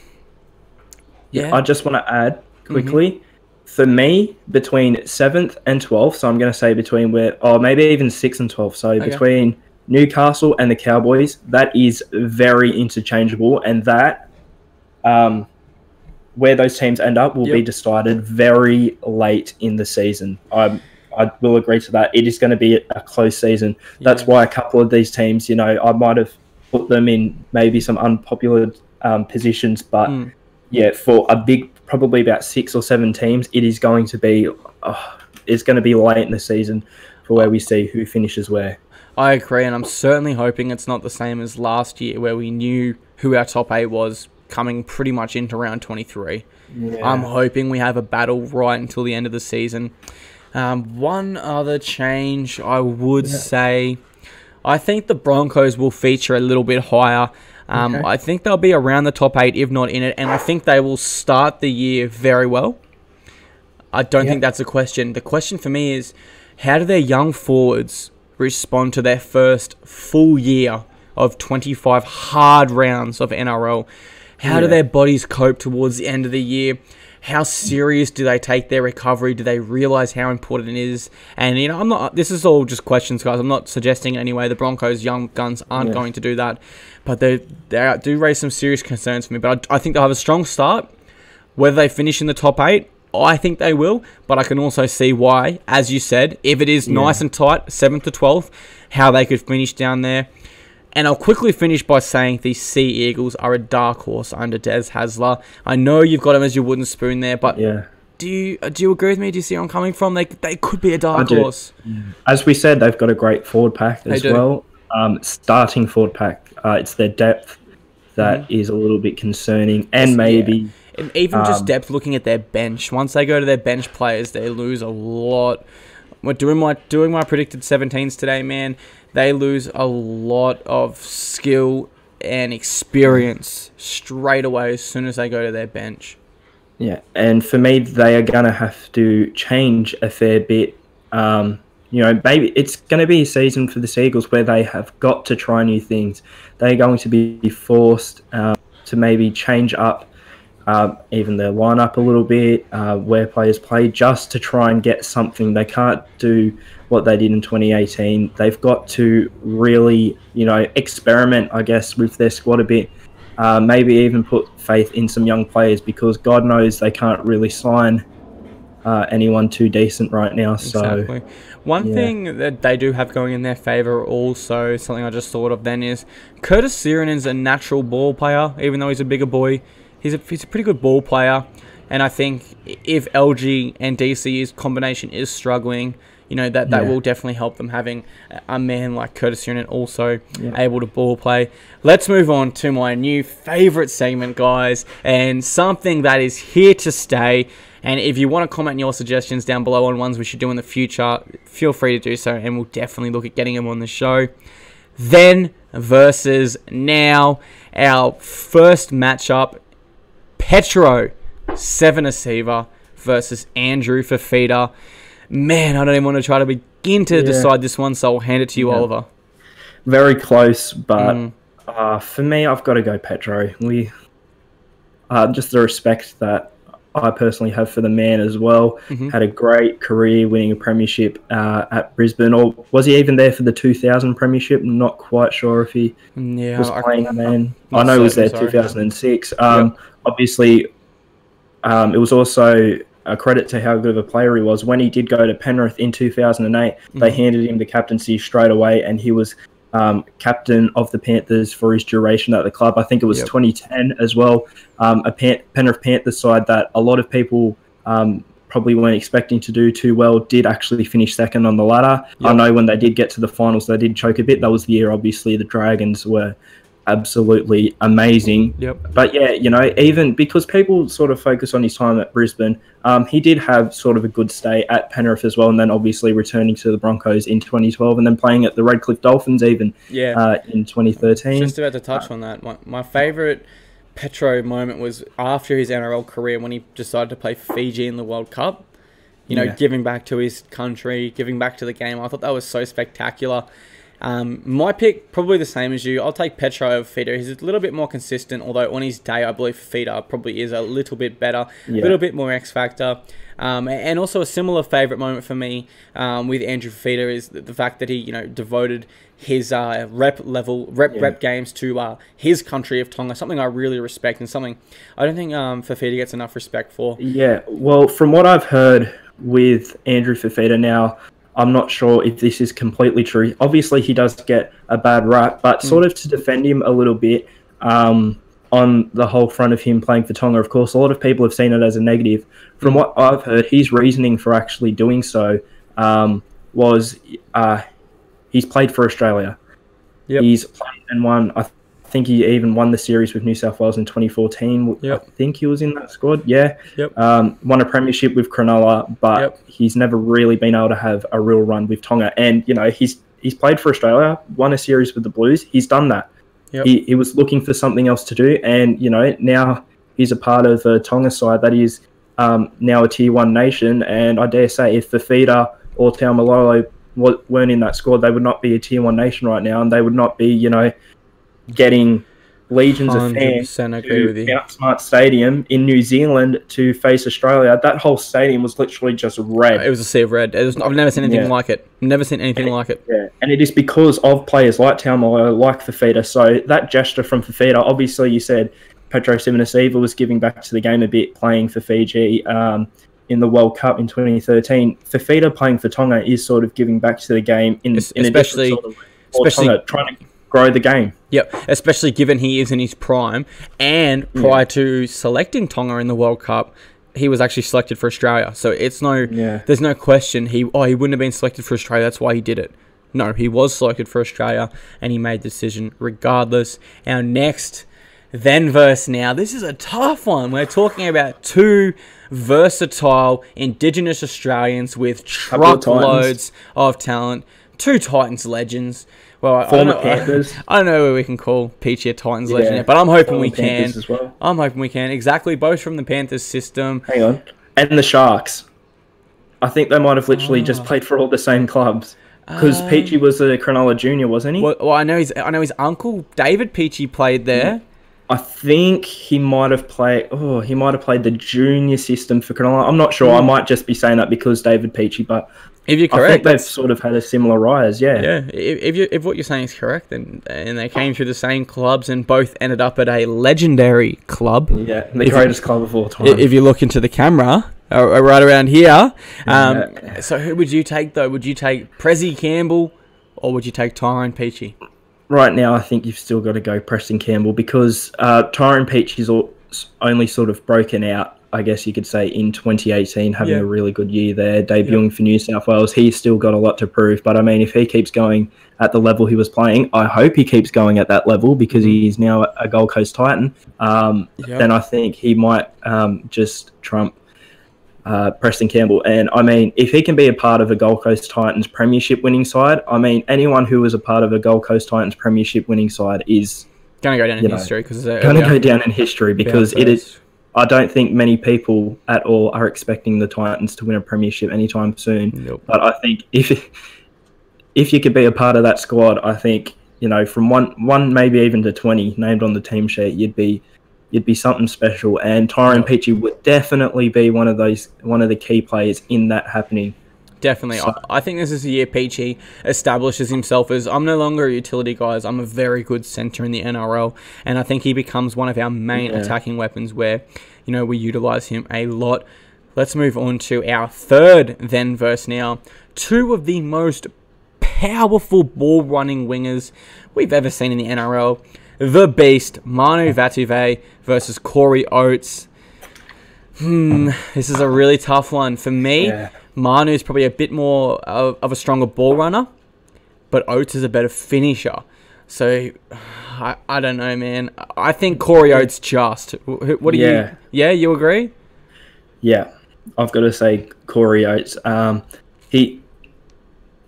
to add quickly. For me, between 7th and 12th, so I'm going to say between maybe even 6th and 12th. So between Newcastle and the Cowboys, that is very interchangeable, and that where those teams end up will be decided very late in the season. I will agree to that. It is going to be a close season. That's why a couple of these teams, you know, I might have put them in maybe some unpopular positions, but for a big, probably about 6 or 7 teams, it is going to be it's going to be late in the season for where we see who finishes where. I agree, and I'm certainly hoping it's not the same as last year where we knew who our top 8 was coming pretty much into round 23. I'm hoping we have a battle right until the end of the season. One other change I would say, I think the Broncos will feature a little bit higher. I think they'll be around the top 8, if not in it, and I think they will start the year very well. I don't think that's a question. The question for me is, how do their young forwards respond to their first full year of 25 hard rounds of NRL? How do their bodies cope towards the end of the year? How serious do they take their recovery? Do they realise how important it is? And, you know, this is all just questions, guys. I'm not suggesting in any way the Broncos' young guns aren't going to do that. But they do raise some serious concerns for me. But I think they'll have a strong start. Whether they finish in the top 8, I think they will. But I can also see why, as you said, if it is nice and tight, 7th to 12th, how they could finish down there. And I'll quickly finish by saying the Sea Eagles are a dark horse under Des Hasler. I know you've got him as your wooden spoon there, but Do you agree with me? Do you see where I'm coming from? They could be a dark horse. As we said, they've got a great forward pack as well. Starting forward pack, it's their depth that is a little bit concerning, and maybe and even just depth. Looking at their bench, once they go to their bench players, they lose a lot. We're doing my predicted 17s today, man. They lose a lot of skill and experience straight away as soon as they go to their bench. Yeah, and for me, they are going to have to change a fair bit. Maybe it's going to be a season for the Seagulls where they have got to try new things. They're going to be forced to maybe change up even their lineup a little bit, where players play, just to try and get something. They can't do what they did in 2018. They've got to really, experiment, I guess, with their squad a bit. Maybe even put faith in some young players, because God knows they can't really sign anyone too decent right now. Exactly. One thing that they do have going in their favour, also something I just thought of then, is Curtis Sirenen's a natural ball player. Even though he's a bigger boy, he's a pretty good ball player. And I think if LG and DC's combination is struggling, that will definitely help them, having a man like Curtis Sirenen also able to ball play. Let's move on to my new favourite segment, guys, and something that is here to stay. And if you want to comment your suggestions down below on ones we should do in the future, feel free to do so, and we'll definitely look at getting them on the show. Then versus now, our first matchup, Petro Civoniceva versus Andrew Fifita. Man, I don't even want to try to begin to decide this one, so I'll hand it to you, Oliver. Very close, but for me, I've got to go Petro. Just the respect that I personally have for the man as well. Had a great career, winning a premiership at Brisbane. Or was he even there for the 2000 premiership? I'm not quite sure if he was playing then. I know he was there 2006. Obviously, it was also a credit to how good of a player he was. When he did go to Penrith in 2008, they handed him the captaincy straight away, and he was captain of the Panthers for his duration at the club. I think it was 2010 as well. A Penrith Panthers side that a lot of people probably weren't expecting to do too well did actually finish second on the ladder. I know when they did get to the finals, they did choke a bit. That was the year, obviously, the Dragons were absolutely amazing. But even because people sort of focus on his time at Brisbane, he did have sort of a good stay at Penrith as well, and then obviously returning to the Broncos in 2012, and then playing at the Redcliffe Dolphins even in 2013. Just about to touch on that. My favourite Petro moment was after his NRL career, when he decided to play Fiji in the World Cup. Giving back to his country, giving back to the game. I thought that was so spectacular. My pick, probably the same as you. I'll take Petro over Fifita. He's a little bit more consistent, although on his day, I believe Fifita probably is a little bit better, a little bit more X factor. And also a similar favourite moment for me with Andrew Fifita is the fact that he, devoted his rep games to his country of Tonga, something I really respect and something I don't think Fifita gets enough respect for. Yeah, well, from what I've heard with Andrew Fifita now, I'm not sure if this is completely true. Obviously, he does get a bad rap, but sort of to defend him a little bit on the whole front of him playing for Tonga, of course, a lot of people have seen it as a negative. From what I've heard, his reasoning for actually doing so was he's played for Australia. He's played and won. I think he even won the series with New South Wales in 2014. I think he was in that squad. Won a premiership with Cronulla, but he's never really been able to have a real run with Tonga. And he's played for Australia, won a series with the Blues. He's done that. He was looking for something else to do, and now he's a part of a Tonga side that is now a Tier 1 nation. And I dare say, if Fifita or Taumalolo weren't in that squad, they would not be a Tier 1 nation right now, and they would not be getting legions of fans to Mount Smart Stadium in New Zealand to face Australia. That whole stadium was literally just red. It was a sea of red. I've never seen anything like it. Never seen anything like it. Yeah, and it is because of players like Taumalolo, like Fifita. So that gesture from Fifita, obviously you said Petro Civoniceva was giving back to the game a bit, playing for Fiji in the World Cup in 2013. Fifita playing for Tonga is sort of giving back to the game in a different sort of way. Tonga trying to grow the game. Especially given he is in his prime, and prior to selecting Tonga in the World Cup, he was actually selected for Australia. So it's Yeah. there's no question he wouldn't have been selected for Australia. That's why he did it. No, he was selected for Australia, and he made the decision regardless. Our next then verse now. This is a tough one. We're talking about two versatile Indigenous Australians with truckloads of talent. Two Titans legends. Well, Former Panthers. I don't know where we can call Peachy a Titans legend yet, but I'm hoping we can. Panthers as well. I'm hoping we can. Exactly, both from the Panthers system. Hang on. And the Sharks. I think they might have literally just played for all the same clubs. Because Peachy was a Cronulla junior, wasn't he? Well, I know his uncle David Peachy played there. I think he might have played. Oh, he might have played the junior system for Cronulla. I'm not sure. I might just be saying that because David Peachy, but if you're correct, I think they've sort of had a similar rise. Yeah. Yeah. If what you're saying is correct, and they came through the same clubs and both ended up at a legendary club. Yeah, the greatest club of all time. If you look into the camera. Right around here. So who would you take, though? Would you take Prezi Campbell or would you take Tyrone Peachy? Right now, I think you've still got to go Preston Campbell because Tyrone Peachy's only sort of broken out, I guess you could say, in 2018, having a really good year there, debuting for New South Wales. He's still got a lot to prove. But, I mean, if he keeps going at the level he was playing, I hope he keeps going at that level because he's now a Gold Coast Titan. Then I think he might just trump Preston Campbell. And I mean, if he can be a part of a Gold Coast Titans premiership winning side, I mean, anyone who was a part of a Gold Coast Titans premiership winning side is going to go down in history because it is. I don't think many people at all are expecting the Titans to win a premiership anytime soon. Nope. But I think if you could be a part of that squad, I think, you know, from one maybe even to 20 named on the team sheet, you'd be something special, and Tyrone Peachy would definitely be one of the key players in that happening. Definitely. So, I think this is the year Peachy establishes himself as, I'm no longer a utility, guys. I'm a very good centre in the NRL, and I think he becomes one of our main attacking weapons where, you know, we utilise him a lot. Let's move on to our third then verse now. Two of the most powerful ball-running wingers we've ever seen in the NRL. The Beast, Manu Vatuvei versus Corey Oates. This is a really tough one. For me, Manu is probably a bit more of a stronger ball runner, but Oates is a better finisher. So, I don't know, man. I think Corey Oates just. What do you... Yeah, you agree? Yeah, I've got to say Corey Oates.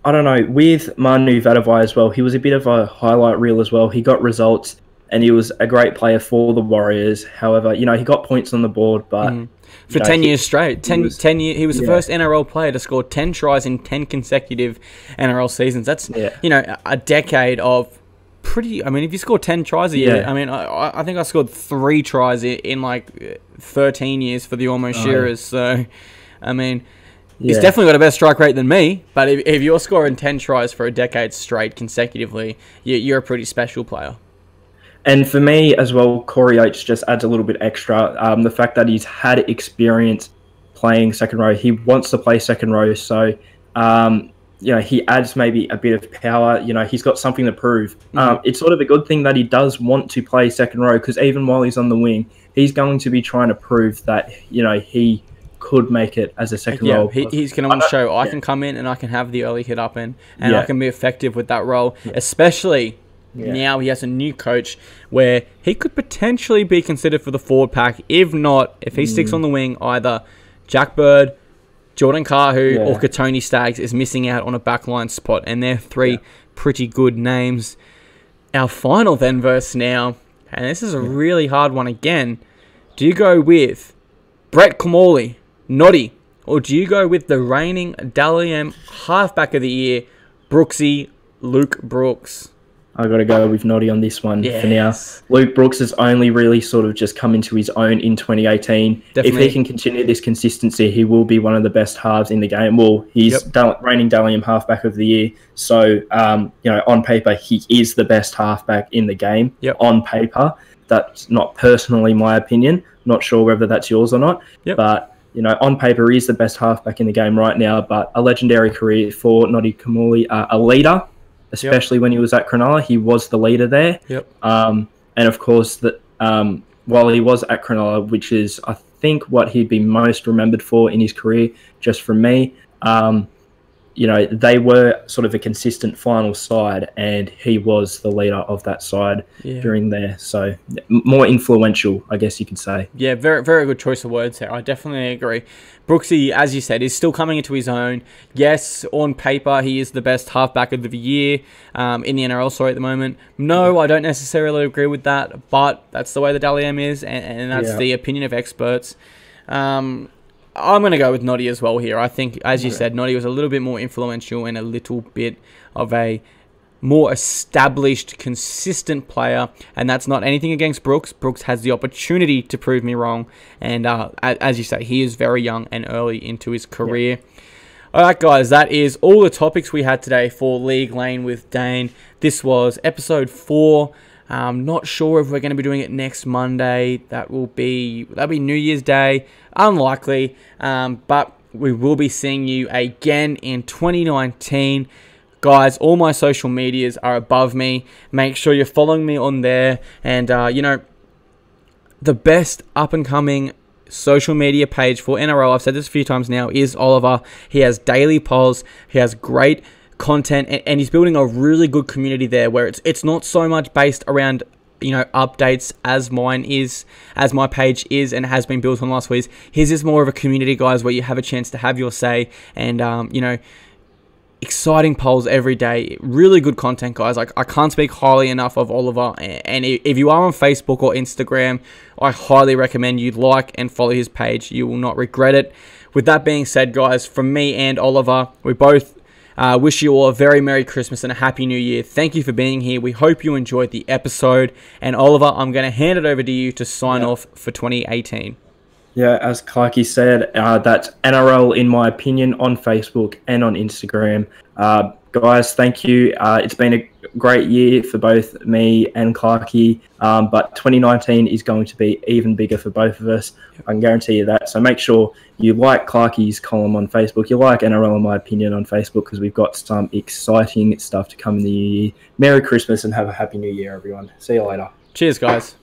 I don't know, with Manu Vatuvei as well, he was a bit of a highlight reel as well. He got results and he was a great player for the Warriors. However, you know, he got points on the board, but... For 10 years straight. 10 years. He was the first NRL player to score 10 tries in 10 consecutive NRL seasons. That's, you know, a decade of pretty... I mean, if you score 10 tries a year... I mean, I think I scored 3 tries in like 13 years for the Almost Shearers. So, I mean... He's definitely got a better strike rate than me, but if you're scoring 10 tries for a decade straight consecutively, you're a pretty special player. And for me as well, Corey Oates just adds a little bit extra. The fact that he's had experience playing second row, he wants to play second row, so you know, he adds maybe a bit of power. You know, he's got something to prove. It's sort of a good thing that he does want to play second row because even while he's on the wing, he's going to be trying to prove that, you know, he could make it as a second role. He's going to want to show I can come in and I can have the early hit up in and I can be effective with that role, especially now he has a new coach where he could potentially be considered for the forward pack. If not, if he sticks on the wing, either Jack Bird, Jordan Kahu or Katoni Staggs is missing out on a backline spot, and they're three pretty good names. Our final then verse now, and this is a really hard one again. Do you go with Brett Comolli, Noddy, or do you go with the reigning Dally M halfback of the year, Brooksy, Luke Brooks? I got to go with Noddy on this one for now. Luke Brooks has only really sort of just come into his own in 2018. Definitely. If he can continue this consistency, he will be one of the best halves in the game. Well, he's reigning Dally M halfback of the year. So, you know, on paper, he is the best halfback in the game. On paper. That's not personally my opinion. Not sure whether that's yours or not. But you know, on paper, he is the best halfback in the game right now, but a legendary career for Noddy Comolli, a leader, especially when he was at Cronulla. He was the leader there. And of course, while he was at Cronulla, which is, I think what he'd be most remembered for in his career, just from me, they were sort of a consistent final side, and he was the leader of that side during there. So more influential, I guess you could say. Yeah, very, very good choice of words there. I definitely agree. Brooksy, as you said, is still coming into his own. Yes, on paper, he is the best halfback of the year in the NRL, at the moment. No, I don't necessarily agree with that, but that's the way the Dally M is, and that's the opinion of experts. I'm going to go with Noddy as well here. I think, as you said, Noddy was a little bit more influential and a little bit of a more established, consistent player, and that's not anything against Brooks. Brooks has the opportunity to prove me wrong, and as you say, he is very young and early into his career. All right, guys, that is all the topics we had today for League Lane with Dane. This was episode 4. Not sure if we're going to be doing it next Monday. That'll be New Year's Day. Unlikely, but we will be seeing you again in 2019. Guys, all my social medias are above me. Make sure you're following me on there. And, the best up-and-coming social media page for NRL, I've said this a few times now, is Oliver. He has daily polls. He has great content, and he's building a really good community there where it's not so much based around updates as my page is and has been built on last week's. His is more of a community, guys, where you have a chance to have your say, and exciting polls every day. Really good content, guys. I can't speak highly enough of Oliver, and if you are on Facebook or Instagram, I highly recommend you like and follow his page. You will not regret it. With that being said, guys, from me and Oliver, we both wish you all a very Merry Christmas and a Happy New Year. Thank you for being here. We hope you enjoyed the episode. And Oliver, I'm going to hand it over to you to sign off for 2018. Yeah, as Clarky said, that's NRL in my opinion on Facebook and on Instagram. Guys, thank you. It's been a great year for both me and Clarky, but 2019 is going to be even bigger for both of us. I can guarantee you that. So make sure you like Clarky's column on Facebook. You like NRL in my opinion on Facebook, because we've got some exciting stuff to come in the new year. Merry Christmas and have a Happy New Year, everyone. See you later. Cheers, guys.